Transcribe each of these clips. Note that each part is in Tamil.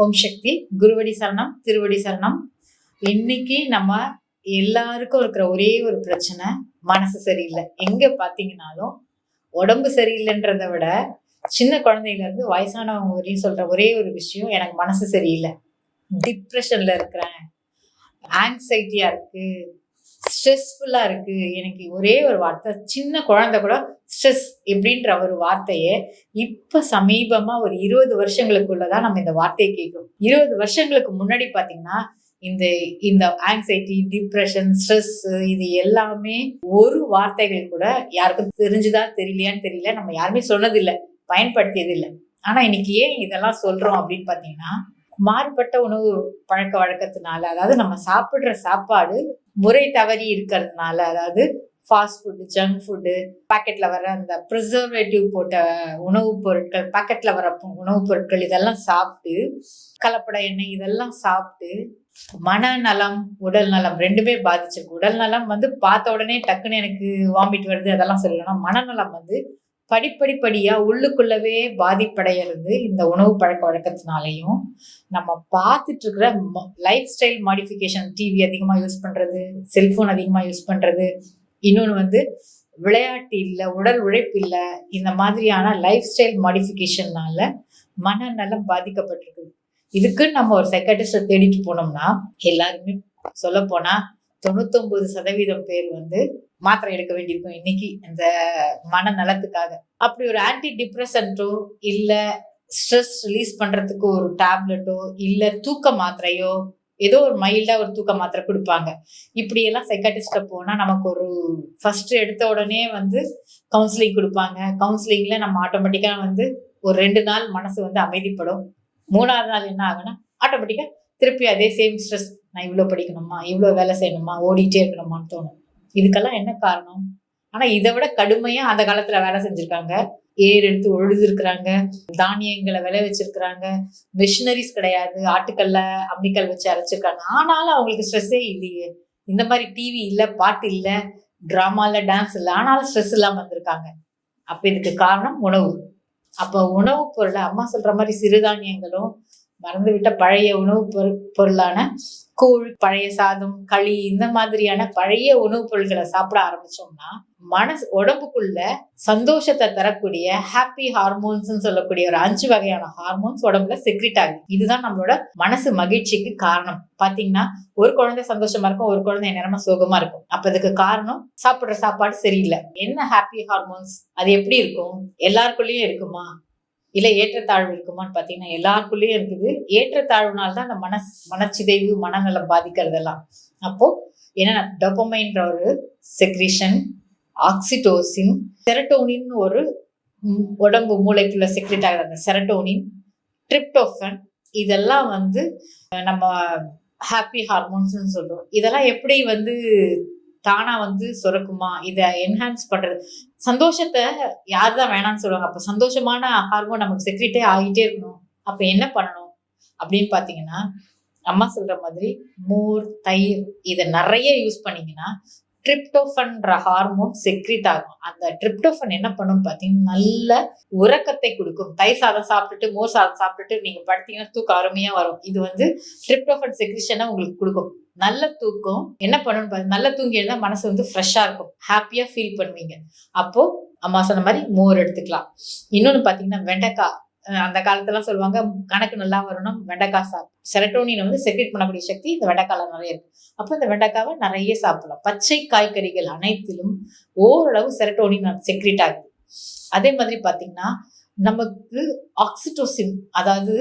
ஓம் சக்தி. குருவடி சரணம், திருவடி சரணம். இன்னைக்கு நம்ம எல்லாருக்கும் இருக்கிற ஒரே ஒரு பிரச்சனை, மனசு சரியில்லை. எங்க பாத்தீங்கன்னாலும் உடம்பு சரியில்லைன்றதை விட சின்ன குழந்தையில இருந்து வயசானவங்க வரையும் சொல்ற ஒரே ஒரு விஷயம், எனக்கு மனசு சரியில்லை, டிப்ரெஷன்ல இருக்கிறேன், ஆங்ஸைட்டியா இருக்கு, ஸ்ட்ரெஸ்ஃபுல்லா இருக்கு. எனக்கு ஒரே ஒரு வார்த்தை, சின்ன குழந்தை கூட ஸ்ட்ரெஸ் இப்படின்ற ஒரு வார்த்தையை இப்ப சமீபமா ஒரு 20 வருஷங்களுக்குள்ளதான் நம்ம இந்த வார்த்தையை கேட்கிறோம். 20 வருஷங்களுக்கு முன்னாடி பாத்தீங்கன்னா இந்த இந்த ஆங்ஸைட்டி, டிப்ரெஷன், ஸ்ட்ரெஸ் இது எல்லாமே ஒரு வார்த்தைகள் கூட யாருக்கும் தெரிஞ்சுதா தெரியலையான்னு தெரியல, நம்ம யாருமே சொன்னதில்லை, பயன்படுத்தியது இல்லை. ஆனா இன்னைக்கு ஏன் இதெல்லாம் சொல்றோம் அப்படின்னு பாத்தீங்கன்னா, மாறுபட்ட உணவு பழக்க வழக்கத்தினால, அதாவது நம்ம சாப்பிடுற சாப்பாடு முறை தவறி இருக்கிறதுனால, அதாவது ஃபாஸ்ட் ஃபுட்டு, ஜங்க் ஃபுட்டு, பாக்கெட்ல வர அந்த ப்ரிசர்வேட்டிவ் போட்ட உணவுப் பொருட்கள், பாக்கெட்ல வர உணவுப் பொருட்கள் இதெல்லாம் சாப்பிட்டு, கலப்பட எண்ணெய் இதெல்லாம் சாப்பிட்டு மனநலம், உடல் நலம் ரெண்டுமே பாதிச்சிருக்கு. உடல் நலம் பார்த்த உடனே டக்குன்னு எனக்கு வாமிட் வருது அதெல்லாம் சொல்லலாம். மனநலம் படிப்படிப்படியா உள்ளுக்குள்ளவே பாதிப்படைகிறது இந்த உணவு பழக்க வழக்கத்தினாலையும். நம்ம பார்த்துட்டு இருக்கிற லைஃப் ஸ்டைல் மாடிஃபிகேஷன், டிவி அதிகமா யூஸ் பண்றது, செல்போன் அதிகமா யூஸ் பண்றது, இன்னொன்று விளையாட்டு இல்லை, உடல் உழைப்பு இல்லை, இந்த மாதிரியான லைஃப் ஸ்டைல் மாடிஃபிகேஷன்னால மனநலம் பாதிக்கப்பட்டிருக்கு. இதுக்கு நம்ம ஒரு சைக்காட்ரிஸ்ட தேடிட்டு போனோம்னா, எல்லாருமே சொல்ல போனா 99% பேர் மாத்திரை எடுக்க வேண்டியிருக்கும் இன்னைக்கு இந்த மனநலத்துக்காக. அப்படி ஒரு ஆன்டி டிப்ரெசன்ட்டோ இல்ல ஸ்ட்ரெஸ் ரிலீஸ் பண்றதுக்கு ஒரு டேப்லெட்டோ இல்ல தூக்க மாத்திரையோ, ஏதோ ஒரு மைல்டா ஒரு தூக்க மாத்திரை கொடுப்பாங்க. இப்படி எல்லாம் சைக்காட்ரிஸ்ட போனா நமக்கு ஒரு ஃபர்ஸ்ட் எடுத்த உடனே கவுன்சிலிங் கொடுப்பாங்க. கவுன்சிலிங்ல நம்ம ஆட்டோமேட்டிக்கா ஒரு 2 நாள் மனசு அமைதிப்படும். 3ஆவது நாள் என்ன ஆகுனா ஆட்டோமேட்டிக்கா திருப்பி அதே சேம் ஸ்ட்ரெஸ், நான் இவ்வளவு படிக்கணுமா, இவ்வளவு வேலை செய்யணுமா, ஓடிட்டே இருக்கணுமான்னு தோணும். இதுக்கெல்லாம் என்ன காரணம்? ஆனா இதை விட கடுமையா அந்த காலத்துல வேலை செஞ்சிருக்காங்க. ஏர் எடுத்து உழுதுருக்குறாங்க, தானியங்களை விளை வச்சிருக்கிறாங்க, மிஷினரிஸ் கிடையாது, ஆட்டுக்கல்ல அம்மிக்கல் வச்சு அரைச்சிருக்காங்க. ஆனாலும் அவங்களுக்கு ஸ்ட்ரெஸ்ஸே இல்லையே. இந்த மாதிரி டிவி இல்ல, பாட்டு இல்ல, டிராமால டான்ஸ் இல்லை, ஆனாலும் ஸ்ட்ரெஸ் இல்லாம வந்திருக்காங்க. அப்ப இதுக்கு காரணம் உணவு. அப்ப உணவுப் பொருளை அம்மா சொல்ற மாதிரி சிறுதானியங்களும், மறந்துவிட்ட பழைய உணவு பொருளான கூழ், பழைய சாதம், களி, இந்த மாதிரியான பழைய உணவுப் பொருட்களை சாப்பிட ஆரம்பிச்சோம்னா உடம்புக்குள்ள சந்தோஷத்தை தரக்கூடிய ஹாப்பி ஹார்மோன்ஸ் சொல்லக்கூடிய ஒரு 5 வகையான ஹார்மோன்ஸ் உடம்புல செக்ரிட் ஆகுது. இதுதான் நம்மளோட மனசு மகிழ்ச்சிக்கு காரணம். பாத்தீங்கன்னா ஒரு குழந்தை சந்தோஷமா இருக்கும், ஒரு குழந்தை நேரமா சோகமா இருக்கும். அப்ப இதுக்கு காரணம் சாப்பிடுற சாப்பாடு சரியில்லை. என்ன ஹாப்பி ஹார்மோன்ஸ் அது எப்படி இருக்கும்? எல்லாருக்குள்ளேயும் இருக்குமா, இல்ல ஏற்றத்தாழ்வு இருக்குமான்னு பாத்தீங்கன்னா எல்லாருக்குள்ளேயும் இருக்குது. ஏற்றத்தாழ்வுனால்தான் அந்த மனச்சிதைவு, மனநலம் பாதிக்கிறதெல்லாம். அப்போ என்னன்னா டோபமைன்ற ஒரு செக்ரீஷன், ஆக்சிடோசின், செரட்டோனின் ஒரு உடம்பு மூளைக்குள்ள செக்ரெட் ஆகுது அந்த செரட்டோனின், ட்ரிப்டோஃபன், இதெல்லாம் நம்ம ஹாப்பி ஹார்மோன்ஸ் சொல்றோம். இதெல்லாம் எப்படி தானா சுரக்குமா? இதை என்ஹான்ஸ் பண்றது, சந்தோஷத்தை யாருதான் வேணாம்னு சொல்லுவாங்க. அப்ப சந்தோஷமான ஹார்மோன் நமக்கு செக்ரெட்டே ஆகிட்டே இருக்கணும். அப்ப என்ன பண்ணணும் அப்படின்னு பாத்தீங்கன்னா, அம்மா சொல்ற மாதிரி மோர், தயிர் இதை நிறைய யூஸ் பண்ணீங்கன்னா ட்ரிப்டோஃபன்ற ஹார்மோன் செக்ரிட் ஆகும். அந்த ட்ரிப்டோஃபன் என்ன பண்ணும் பாத்தீங்கன்னா, நல்ல உறக்கத்தை கொடுக்கும். தயிர் சாதம் சாப்பிட்டுட்டு, மோர் சாதம் சாப்பிட்டுட்டு நீங்க படுத்தீங்கன்னா தூக்கம் அருமையா வரும். இது ட்ரிப்டோஃபன் செக்ரிஷனை உங்களுக்கு கொடுக்கும். நல்ல தூக்கம் என்ன பண்ணணும், நல்ல தூங்கி எழுந்தா மனசு ஃப்ரெஷ்ஷா இருக்கும், ஹாப்பியா ஃபீல் பண்ணுவீங்க. அப்போ அம்மா சொன்ன மாதிரி மோர் எடுத்துக்கலாம். இன்னொன்னு பாத்தீங்கன்னா வெண்டைக்காய், அந்த காலத்துல சொல்லுவாங்க கணக்கு நல்லா வரணும் வெண்டைக்காய் சாப்பிடும். செரட்டோனின் செக்ரெட் பண்ணக்கூடிய சக்தி இந்த வெண்டைக்காயில நிறைய இருக்கு. அப்ப இந்த வெண்டைக்காவை நிறைய சாப்பிடலாம். பச்சை காய்கறிகள் அனைத்திலும் ஓரளவு செரட்டோனின் செக்ரெட் ஆகுது. அதே மாதிரி பாத்தீங்கன்னா நமக்கு ஆக்சிடோசின், அதாவது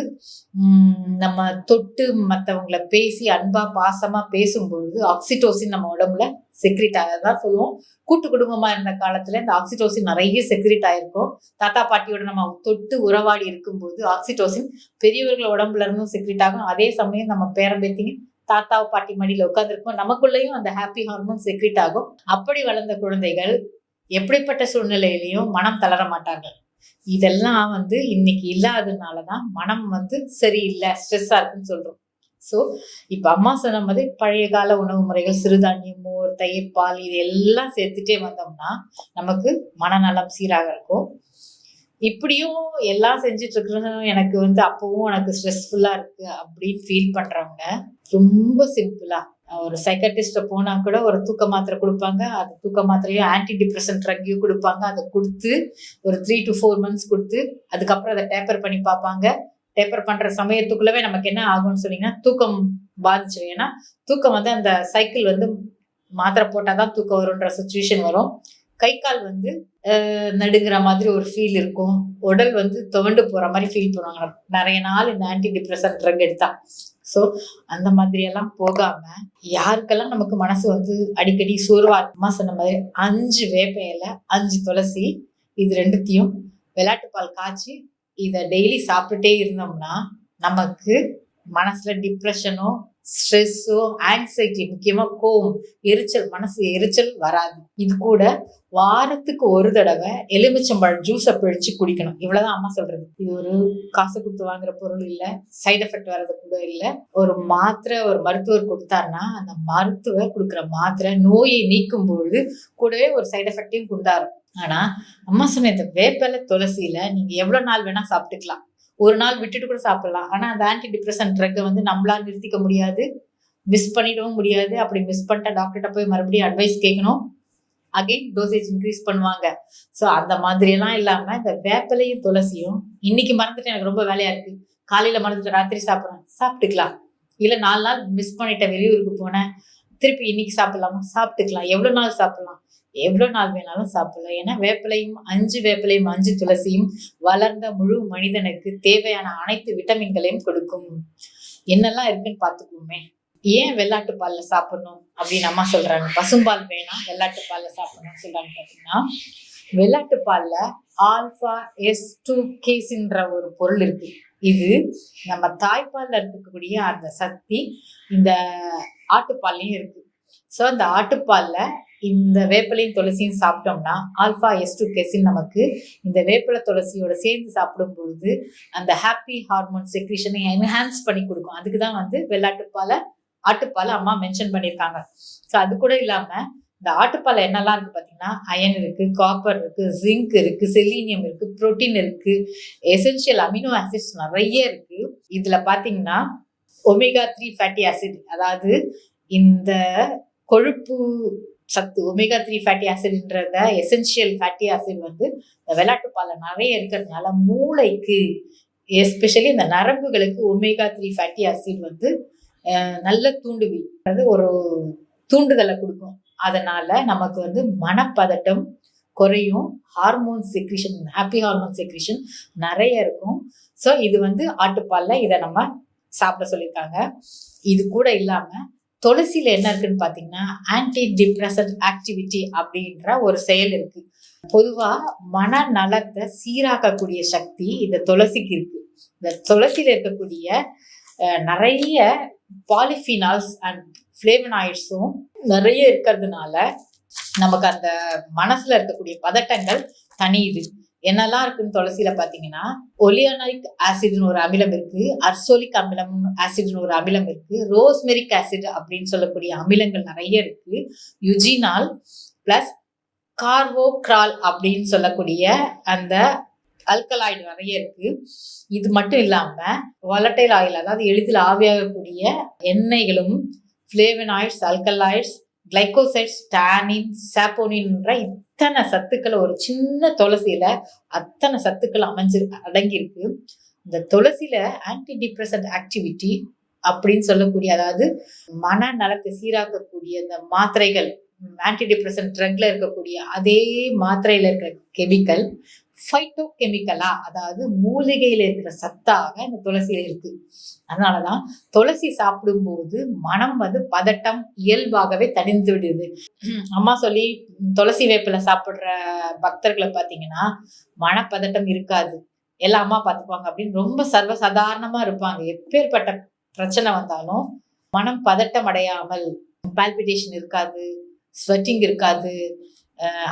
நம்ம தொட்டு மற்றவங்களை பேசி அன்பா பாசமா பேசும்பொழுது ஆக்சிடோசின் நம்ம உடம்புல செக்ரெட் ஆகதான் சொல்லுவோம். கூட்டு குடும்பமா இருந்த காலத்துல இந்த ஆக்சிடோசின் நிறைய செக்ரெட் ஆயிருக்கும். தாத்தா பாட்டியோட நம்ம தொட்டு உறவாடி இருக்கும்போது ஆக்சிடோசின் பெரியவர்கள் உடம்புல இருந்தும் செக்ரெட் ஆகும். அதே சமயம் நம்ம பேரம்பேத்திங்க தாத்தா பாட்டி மடியில உட்காந்துருக்கும், நமக்குள்ளேயும் அந்த ஹாப்பி ஹார்மோன் செக்ரெட் ஆகும். அப்படி வளர்ந்த குழந்தைகள் எப்படிப்பட்ட சூழ்நிலையிலையும் மனம் தளர மாட்டார்கள். இதெல்லாம் இன்னைக்கு இல்லாததுனாலதான் மனம் சரியில்லை, ஸ்ட்ரெஸ்ஸா இருக்குன்னு சொல்றோம். சோ இப்ப அம்மா சொன்ன மாதிரி பழைய கால உணவு முறைகள், சிறுதானியம், மோர், தயிர், பால் இது எல்லாம் சேர்த்துட்டே வந்தோம்னா நமக்கு மனநலம் சீராக இருக்கும். இப்படியும் எல்லாம் செஞ்சுட்டு இருக்கிறதும் எனக்கு வந்து அப்பவும் எனக்கு ஸ்ட்ரெஸ்ஃபுல்லா இருக்கு அப்படின்னு ஃபீல் பண்றவங்க ரொம்ப சிம்பிளா ஒரு சைக்காட்ரிஸ்ட போனா கூட ஒரு தூக்க மாத்திரை கொடுப்பாங்க. அது தூக்க மாத்திரையும் ஆன்டி டிப்ரெசன்ட் ட்ரக்கையும் கொடுப்பாங்க. அதை கொடுத்து ஒரு 3 to 4 months கொடுத்து அதுக்கப்புறம் அதை டேப்பர் பண்ணி பார்ப்பாங்க. டேப்பர் பண்ற சமயத்துக்குள்ளவே நமக்கு என்ன ஆகும்னு சொன்னீங்கன்னா தூக்கம் பாதிச்சிடும். ஏன்னா தூக்கம் வந்து அந்த சைக்கிள் வந்து மாத்திரை போட்டாதான் தூக்கம் வரும்ன்ற சுச்சுவேஷன் வரும். கை கால் வந்து நடுங்கிற மாதிரி ஒரு ஃபீல் இருக்கும். உடல் வந்து துவண்டு போற மாதிரி ஃபீல் பண்ணுவாங்க நிறைய நாள் இந்த ஆன்டி டிப்ரெசன்ட் ட்ரக் எடுத்தா. ஸோ அந்த மாதிரியெல்லாம் போகாம யாருக்கெல்லாம் நமக்கு மனசு வந்து அடிக்கடி சோர்வா சொன்ன மாதிரி 5 வேப்ப இலை 5 துளசி இது ரெண்டுத்தையும் விளையாட்டு பால் காய்ச்சி இதை டெய்லி சாப்பிட்டுட்டே இருந்தோம்னா நமக்கு மனசுல டிப்ரெஷனோ ஸ்ட்ரெஸ்ஸோ ஆங்ஸைட்டி முக்கியமா கோவம் எரிச்சல் மனசு எரிச்சல் வராது. இது கூட வாரத்துக்கு ஒரு தடவை எலுமிச்சம்பழம் ஜூஸை பிழிச்சு குடிக்கணும். இவ்வளவுதான் அம்மா சொல்றது. இது ஒரு காசு கொடுத்து வாங்குற பொருள் இல்லை, சைடு எஃபெக்ட் வர்றது கூட இல்லை. ஒரு மாத்திரை ஒரு மருத்துவர் கொடுத்தாருன்னா அந்த மருத்துவர் கொடுக்குற மாத்திரை நோயை நீக்கும் பொழுது கூடவே ஒரு சைடு எஃபெக்டையும் கொண்டாரு. ஆனா அம்மா சொன்ன இந்த வேப்பலை துளசியில நீங்க எவ்வளவு நாள் வேணா சாப்பிட்டுக்கலாம், ஒரு நாள் விட்டுட்டு கூட சாப்பிடலாம். ஆனா அந்த ஆன்டி டிப்ரெசன்ட் ட்ரக்கை வந்து நம்மளால நிறுத்திக்க முடியாது, மிஸ் பண்ணிடவும் முடியாது. அப்படி மிஸ் பண்ணிட்டா டாக்டர்கிட்ட போய் மறுபடியும் அட்வைஸ் கேட்கணும், அகைன் டோசேஜ் இன்க்ரீஸ் பண்ணுவாங்க. ஸோ அந்த மாதிரி எல்லாம் இல்லாம இந்த வேப்பலையும் துளசியும் இன்னைக்கு மறந்துட்டு எனக்கு ரொம்ப வேலையா இருக்கு, காலையில மறந்துட்டு ராத்திரி சாப்பிட்டுக்கலாம். இல்ல 4 நாள் மிஸ் பண்ணிட்ட வெளியூருக்கு போனேன், திருப்பி இன்னைக்கு சாப்பிடலாமா, சாப்பிட்டுக்கலாம். எவ்வளவு நாள் சாப்பிடலாம், எவ்வளவு நாள் வேணாலும் சாப்பிடலாம். ஏன்னா வேப்பிலையும் 5 வேப்பிலையும் 5 துளசியும் வளர்ந்த முழு மனிதனுக்கு தேவையான அனைத்து விட்டமின்களையும் கொடுக்கும். என்னெல்லாம் இருக்குன்னு பாத்துக்குவோமே. ஏன் வெள்ளாட்டு பால்ல சாப்பிடணும் அப்படின்னு அம்மா சொல்றாங்க, பசும்பால் வேணாம் வெள்ளாட்டு பால்ல சாப்பிடணும்னு சொல்றாங்க பாத்தீங்கன்னா, வெள்ளாட்டு பால்ல ஆல்பா S2கேஸ்ன்ற ஒரு பொருள் இருக்கு. இது நம்ம தாய்ப்பால்ல இருக்கக்கூடிய அந்த சக்தி இந்த ஆட்டுப்பால்லையும் இருக்கு. ஸோ அந்த ஆட்டுப்பால்ல இந்த வேப்பிலையும் துளசியும் சாப்பிட்டோம்னா ஆல்பா S2கேசின் நமக்கு இந்த வேப்பிலை துளசியோட சேர்ந்து சாப்பிடும் பொழுது அந்த ஹாப்பி ஹார்மோன் செக்ரீஷனை என்ஹான்ஸ் பண்ணி கொடுக்கும். அதுக்கு தான் வந்து வெள்ளாட்டுப்பாலை ஆட்டுப்பாலை அம்மா மென்ஷன் பண்ணியிருக்காங்க. ஸோ அது கூட இல்லாம இந்த ஆட்டுப்பாலை என்னெல்லாம் இருக்கு பார்த்தீங்கன்னா, அயன் இருக்கு, காப்பர் இருக்கு, ஜிங்க் இருக்கு, செலீனியம் இருக்கு, புரோட்டீன் இருக்கு, எசென்ஷியல் அமினோ ஆசிட்ஸ் நிறைய இருக்கு. இதுல பாத்தீங்கன்னா ஒமேகா 3 ஃபேட்டி ஆசிட், அதாவது இந்த கொழுப்பு சத்து ஒமேகா 3 ஃபேட்டி ஆசிட்ன்றத எசென்ஷியல் ஃபேட்டி ஆசிட் வந்து இந்த வெள்ளாட்டுப்பால்ல நிறைய இருக்கிறதுனால மூளைக்கு எஸ்பெஷலி இந்த நரம்புகளுக்கு ஒமேகா 3 ஃபேட்டி ஆசிட் வந்து நல்ல தூண்டுவி ஒரு தூண்டுதலை கொடுக்கும். அதனால நமக்கு வந்து மனப்பதட்டம் குறையும், hormone secretion happy hormone secretion நிறைய இருக்கும். ஸோ இது வந்து ஆட்டுப்பால்ல இதை நம்ம சாப்பிட சொல்லியிருக்காங்க. இது கூட இல்லாம துளசியில என்ன இருக்குன்னு பாத்தீங்கன்னா ஆன்டி டிப்ரெசன்ட் ஆக்டிவிட்டி அப்படின்ற ஒரு செயல் இருக்கு. பொதுவா மனநலத்தை சீராக்கக்கூடிய சக்தி இந்த துளசிக்கு இருக்கு. இந்த துளசியில இருக்கக்கூடிய நிறைய பாலிஃபினால்ஸ் அண்ட் ஃபிளேவனாய்ட்ஸும் நிறைய இருக்கிறதுனால நமக்கு அந்த மனசுல இருக்கக்கூடிய பதட்டங்கள் தனியுது. என்னெல்லாம் இருக்குன்னு துளசியில பாத்தீங்கன்னா ஒலியானிக் ஆசிட்னு ஒரு அமிலம் இருக்கு, அர்சோலிக் அமிலம் ஆசிட்னு ஒரு அமிலம் இருக்கு, ரோஸ்மெரிக் ஆசிட் அப்படின்னு சொல்லக்கூடிய அமிலங்கள் நிறைய இருக்கு, யுஜினால் பிளஸ் கார்வோக்ரால் அப்படின்னு சொல்லக்கூடிய அந்த அல்கலாய்டு நிறைய இருக்கு. இது மட்டும் இல்லாம வாலட்டைல் ஆயில், அதாவது எளிதில் ஆவியாகக்கூடிய எண்ணெய்களும் ஃபிளேவனாய்ட்ஸ், அல்கலாய்ட்ஸ், கிளைகோசைட்ஸ், டானின், சாப்போனின்ற இத்தனை சத்துக்களை ஒரு சின்ன துளசியில அத்தனை சத்துக்கள் அடங்கியிருக்கு. இந்த துளசியில ஆன்டி டிப்ரெசன்ட் ஆக்டிவிட்டி அப்படின்னு சொல்லக்கூடிய, அதாவது மனநலத்தை சீராக்கக்கூடிய இந்த மாத்திரைகள் ஆன்டி டிப்ரெசன்ட் ட்ரக்ல இருக்கக்கூடிய அதே மாத்திரையில இருக்கிற கெமிக்கல் ஃபைட்டோ கெமிக்கலா, அதாவது மூலிகையில இருக்கிற சத்தாக இந்த துளசியில இருக்கு. அதனாலதான் துளசி சாப்பிடும்போது மனம் வந்து பதட்டம் இயல்பாகவே தணிந்து விடுது. அம்மா சொல்லி துளசி வேப்பில சாப்பிடுற பக்தர்களை பாத்தீங்கன்னா மனப்பதட்டம் இருக்காது, எல்லாம் அம்மா பார்த்துப்பாங்க அப்படின்னு ரொம்ப சர்வசாதாரணமா இருப்பாங்க. எப்பேற்பட்ட பிரச்சனை வந்தாலும் மனம் பதட்டம் அடையாமல், பால்பிடேஷன் இருக்காது, ஸ்வெட்டிங் இருக்காது,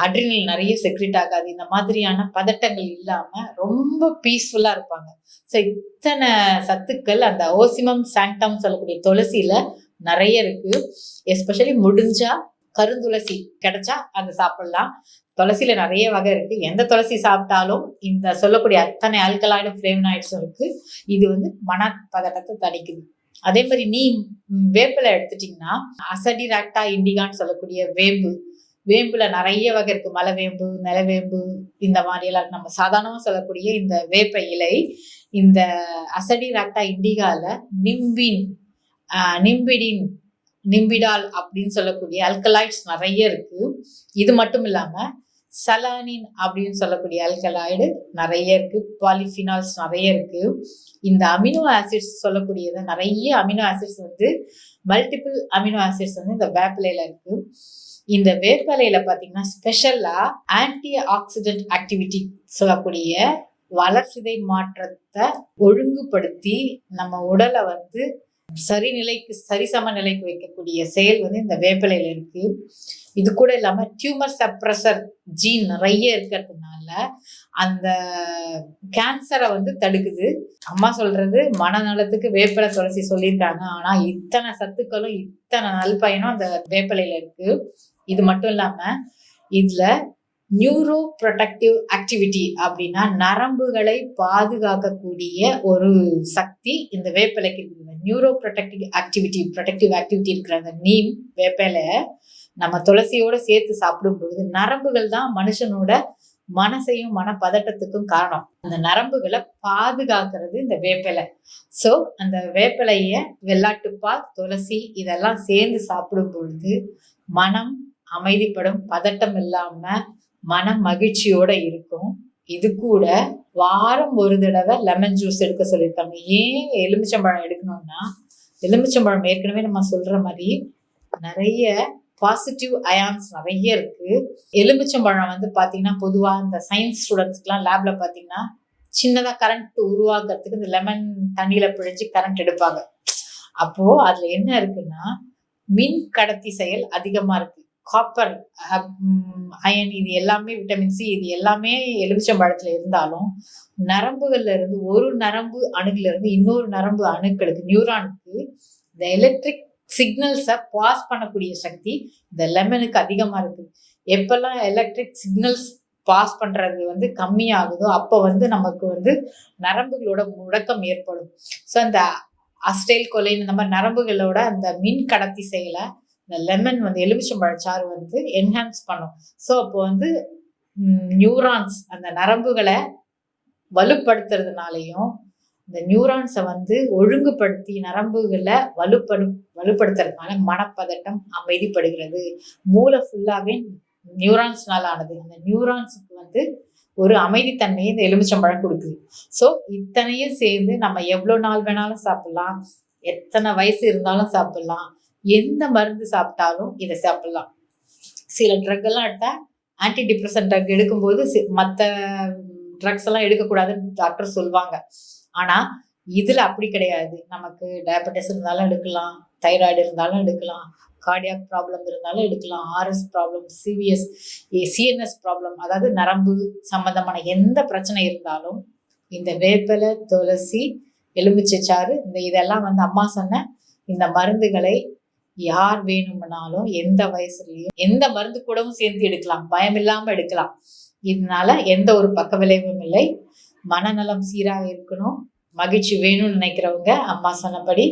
அட்ரினல் நிறைய செக்ரெட் ஆகாது, இந்த மாதிரியான பதட்டங்கள் இல்லாம ரொம்ப பீஸ்ஃபுல்லா இருப்பாங்க. ஸோ இத்தனை சத்துக்கள் அந்த ஓசிமம் சாங்டம் சொல்லக்கூடிய துளசியில நிறைய இருக்கு. எஸ்பெஷலி முடிஞ்சா கருந்துளசி கிடைச்சா அதை சாப்பிடலாம். துளசியில நிறைய வகை இருக்கு. எந்த துளசி சாப்பிட்டாலும் இந்த சொல்லக்கூடிய அத்தனை ஆல்கலாய்டு ஃபிளேவனாய்ட்ஸும் இருக்கு. இது வந்து மனப்பதட்டத்தை தணிக்குது. அதே மாதிரி வேப்பிலை எடுத்துட்டீங்கன்னா அசடிராக்டா இண்டிகான்னு சொல்லக்கூடிய வேம்புல நிறைய வகை இருக்கு. மலைவேம்பு, நிலவேம்பு, இந்த மாதிரி எல்லாம் நம்ம சாதாரணமா சொல்லக்கூடிய இந்த வேப்ப இலை, இந்த அசடிராக்டா இண்டிகால நிம்பிடால் அப்படின்னு சொல்லக்கூடிய அல்கலாய்ட்ஸ் நிறைய இருக்கு. இது மட்டும் இல்லாம சலானின் அப்படின்னு சொல்லக்கூடிய அல்கலாய்டு நிறைய இருக்கு. பாலிஃபினால்ஸ் நிறைய இருக்கு. இந்த அமினோ ஆசிட்ஸ் சொல்லக்கூடியது நிறைய அமினோ ஆசிட்ஸ் வந்து மல்டிபிள் அமினோ ஆசிட்ஸ் வந்து இந்த வேப்பிலையில இருக்கு. இந்த வேப்பிலையில பாத்தீங்கன்னா ஸ்பெஷலா ஆன்டி ஆக்சிடென்ட் ஆக்டிவிட்டி சொல்லக்கூடிய வளர்சிதை மாற்றத்தை ஒழுங்குபடுத்தி நம்ம உடலை வந்து சரிசம நிலைக்கு வைக்கக்கூடிய செயல் வந்து இந்த வேப்பிலையில இருக்கு. இது கூட இல்லாம டியூமர் சப்ரஸர் ஜீன் நிறைய இருக்கிறதுனால அந்த கேன்சரை வந்து தடுக்குது. அம்மா சொல்றது மனநலத்துக்கு வேப்பிலை துளசி சொல்லியிருக்காங்க. ஆனா இத்தனை சத்துக்களும் இத்தனை நல்பயனும் அந்த வேப்பிலையில இருக்கு. இது மட்டும் இல்லாம இதுல நியூரோ ப்ரொடெக்டிவ் ஆக்டிவிட்டி அப்படின்னா நரம்புகளை பாதுகாக்கக்கூடிய ஒரு சக்தி இந்த வேப்பிலைக்கு இருக்குது. நியூரோ ப்ரொடெக்டிவ் ஆக்டிவிட்டி இருக்கிற அந்த வேப்பிலை நம்ம துளசியோட சேர்த்து சாப்பிடும் பொழுது நரம்புகள் தான் மனுஷனோட மனசையும் மனப்பதட்டத்துக்கும் காரணம். அந்த நரம்புகளை பாதுகாக்கிறது இந்த வேப்பிலை. ஸோ அந்த வேப்பிலைய வெள்ளாட்டுப்பால், துளசி இதெல்லாம் சேர்ந்து சாப்பிடும் பொழுது மனம் அமைதிப்படும், பதட்டம் இல்லாம மனம் மகிழ்ச்சியோட இருக்கும். இது கூட வாரம் ஒரு தடவை லெமன் ஜூஸ் எடுக்க சொல்லியிருக்காங்க. ஏன் எலுமிச்சம்பழம் எடுக்கணும்னா, எலுமிச்சம்பழம் ஏற்கனவே நம்ம சொல்ற மாதிரி நிறைய பாசிட்டிவ் அயான்ஸ் நிறைய இருக்கு. எலுமிச்சம்பழம் வந்து பாத்தீங்கன்னா பொதுவா இந்த சயின்ஸ் ஸ்டூடெண்ட்ஸ்க்குலாம் லேப்ல பாத்தீங்கன்னா சின்னதா கரண்ட் உருவாக்குறதுக்கு இந்த லெமன் தண்ணியில பிழிஞ்சு கரண்ட் எடுப்பாங்க. அப்போ அதுல என்ன இருக்குன்னா மின் கடத்தி செயல் அதிகமா இருக்கு. காப்பர், அயன், இது எல்லாமே விட்டமின் சி, இது எல்லாமே எலுமிச்சம்பழத்துல இருந்தாலும் நரம்புகள்ல இருந்து ஒரு நரம்பு அணுகுல இருந்து இன்னொரு நரம்பு அணுக்களுக்கு, நியூரானுக்கு இந்த எலக்ட்ரிக் சிக்னல்ஸை பாஸ் பண்ணக்கூடிய சக்தி இந்த லெமனுக்கு அதிகமா இருக்கு. எப்பெல்லாம் எலக்ட்ரிக் சிக்னல்ஸ் பாஸ் பண்றது வந்து கம்மியாகுதோ அப்போ வந்து நமக்கு வந்து நரம்புகளோட முடக்கம் ஏற்படும். ஸோ அந்த அஸ்டைல் கொலைன் இந்த மாதிரி நரம்புகளோட அந்த மின் கடத்தி செயலை இந்த லெமன் வந்து எலுமிச்சம்பழச்சாறு வந்து என்ஹான்ஸ் பண்ணும். ஸோ அப்போ வந்து நியூரான்ஸ் அந்த நரம்புகளை வலுப்படுத்துறதுனாலையும் இந்த நியூரான்ஸை வந்து ஒழுங்குபடுத்தி நரம்புகளை வலுப்படுத்துறதுனால மனப்பதட்டம் அமைதிப்படுகிறது. மூளை ஃபுல்லாவே நியூரான்ஸ்னால ஆனது. அந்த நியூரான்ஸுக்கு வந்து ஒரு அமைதித்தன்மையை இந்த எலுமிச்சம்பழம் கொடுக்குது. ஸோ இத்தனையும் சேர்ந்து நம்ம எவ்வளோ நாள் வேணாலும் சாப்பிடலாம், எத்தனை வயசு இருந்தாலும் சாப்பிடலாம், எந்த மருந்து சாப்பிட்டாலும் இதை சாப்பிடலாம். சில ட்ரக் எல்லாம் எடுத்தா ஆன்டி டிப்ரெஷன் ட்ரக் எடுக்கும்போது மற்ற ட்ரக்ஸ் எல்லாம் எடுக்கக்கூடாதுன்னு டாக்டர் சொல்லுவாங்க. ஆனா இதுல அப்படி கிடையாது. நமக்கு டயபெட்டிஸ் இருந்தாலும் எடுக்கலாம், தைராய்டு இருந்தாலும் எடுக்கலாம், கார்டியாக் ப்ராப்ளம் இருந்தாலும் எடுக்கலாம், ஆர்எஸ் ப்ராப்ளம், சிஎன்எஸ் ப்ராப்ளம், அதாவது நரம்பு சம்பந்தமான எந்த பிரச்சனை இருந்தாலும் இந்த வேப்பிலை, துளசி, எலுமிச்சைச்சாறு, இதெல்லாம் வந்து அம்மா சொன்ன இந்த மருந்துகளை யார் வேணும்னாலும் எந்த வயசுலயும் எந்த மருந்து கூடவும் சேர்ந்து எடுக்கலாம், பயம் இல்லாம எடுக்கலாம். இதனால எந்த ஒரு பக்க விளைவும் இல்லை. மனநலம் சீராக இருக்கணும், மகிழ்ச்சி வேணும்னு நினைக்கிறவங்க அம்மா சொன்னபடி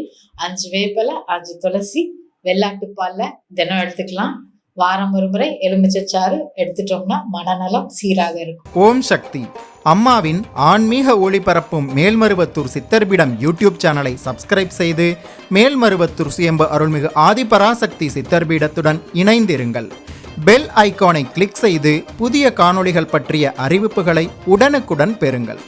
5 வேப்பிலை, 5 துளசி, வெள்ளாட்டுப்பால்ல தினம் எடுத்துக்கலாம். வாரம் ஒரு முறை எலுமிச்சைச்சாறு எடுத்துட்டோம்னா மனநலம் சீராக இருக்கும். ஓம் சக்தி. அம்மாவின் ஆன்மீக ஒளிபரப்பும் மேல்மருவத்தூர் சித்தர்பீடம் யூடியூப் சேனலை சப்ஸ்கிரைப் செய்து மேல்மருவத்தூர் சுயம்பு அருள்மிகு ஆதிபராசக்தி சித்தர்பீடத்துடன் இணைந்திருங்கள். பெல் ஐகானை கிளிக் செய்து புதிய காணொளிகள் பற்றிய அறிவிப்புகளை உடனுக்குடன் பெறுங்கள்.